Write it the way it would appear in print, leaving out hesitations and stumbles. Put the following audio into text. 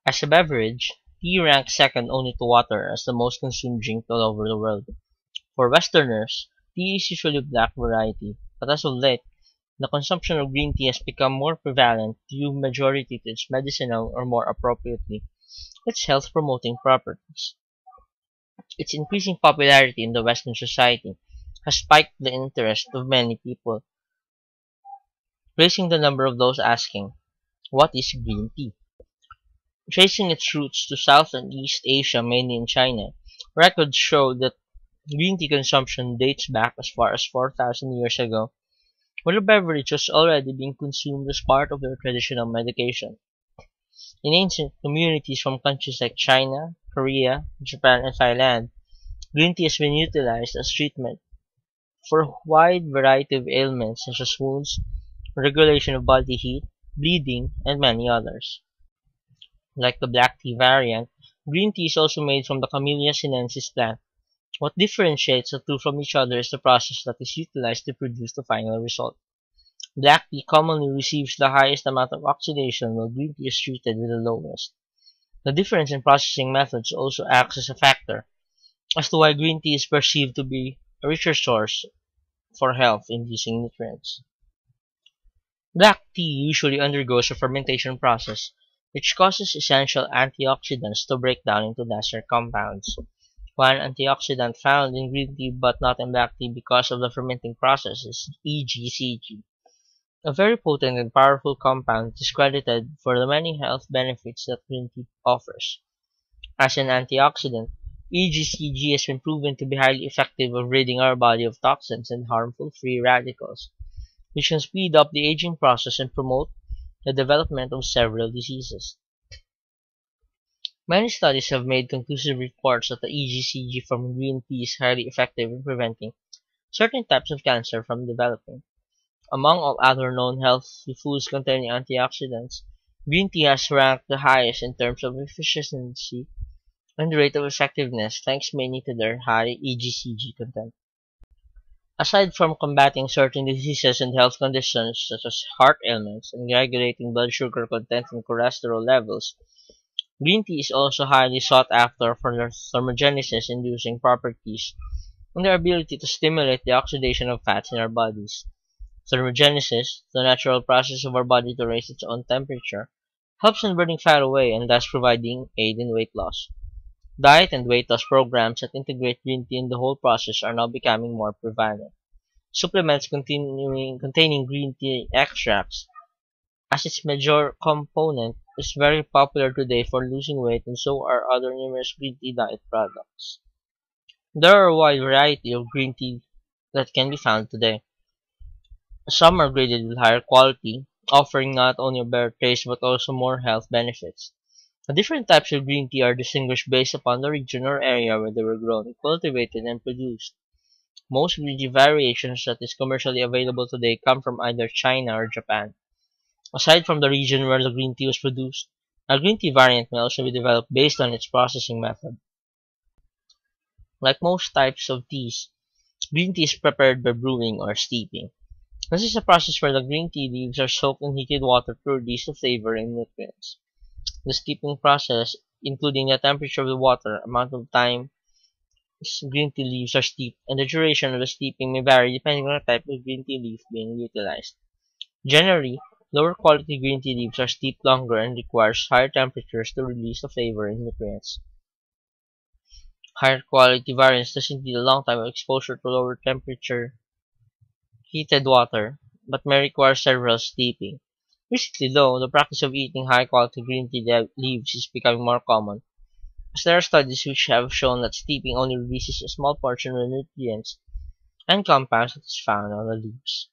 As a beverage, tea ranks second only to water as the most consumed drink all over the world. For Westerners, tea is usually a black variety, but as of late, the consumption of green tea has become more prevalent due majority to its medicinal or more appropriately, its health-promoting properties. Its increasing popularity in the Western society has spiked the interest of many people, raising the number of those asking, what is green tea? Tracing its roots to South and East Asia, mainly in China, records show that green tea consumption dates back as far as 4,000 years ago, when the beverage was already being consumed as part of their traditional medication. In ancient communities from countries like China, Korea, Japan, and Thailand, green tea has been utilized as treatment for a wide variety of ailments such as wounds, regulation of body heat, bleeding, and many others. Like the black tea variant, green tea is also made from the Camellia sinensis plant. What differentiates the two from each other is the process that is utilized to produce the final result. Black tea commonly receives the highest amount of oxidation while green tea is treated with the lowest. The difference in processing methods also acts as a factor as to why green tea is perceived to be a richer source for health-inducing nutrients. Black tea usually undergoes a fermentation process, which causes essential antioxidants to break down into lesser compounds. One antioxidant found in green tea but not in black tea because of the fermenting process is EGCG, a very potent and powerful compound discredited for the many health benefits that green tea offers. As an antioxidant, EGCG has been proven to be highly effective at ridding our body of toxins and harmful free radicals, which can speed up the aging process and promote the development of several diseases. Many studies have made conclusive reports that the EGCG from green tea is highly effective in preventing certain types of cancer from developing. Among all other known healthy foods containing antioxidants, green tea has ranked the highest in terms of efficiency and rate of effectiveness thanks mainly to their high EGCG content. Aside from combating certain diseases and health conditions such as heart ailments and regulating blood sugar content and cholesterol levels, green tea is also highly sought after for their thermogenesis-inducing properties and their ability to stimulate the oxidation of fats in our bodies. Thermogenesis, the natural process of our body to raise its own temperature, helps in burning fat away and thus providing aid in weight loss. Diet and weight loss programs that integrate green tea in the whole process are now becoming more prevalent. Supplements containing green tea extracts as its major component is very popular today for losing weight and so are other numerous green tea diet products. There are a wide variety of green tea that can be found today. Some are graded with higher quality, offering not only a better taste but also more health benefits. The different types of green tea are distinguished based upon the region or area where they were grown, cultivated, and produced. Most green tea variations that is commercially available today come from either China or Japan. Aside from the region where the green tea was produced, a green tea variant may also be developed based on its processing method. Like most types of teas, green tea is prepared by brewing or steeping. This is a process where the green tea leaves are soaked in heated water to release the flavor and nutrients. The steeping process, including the temperature of the water, amount of time green tea leaves are steeped, and the duration of the steeping may vary depending on the type of green tea leaf being utilized. Generally, lower quality green tea leaves are steeped longer and requires higher temperatures to release the flavor and nutrients. Higher quality variants doesn't need a long time of exposure to lower temperature heated water, but may require several steeping. Recently, though, the practice of eating high-quality green tea leaves is becoming more common, as there are studies which have shown that steeping only releases a small portion of the nutrients and compounds that is found on the leaves.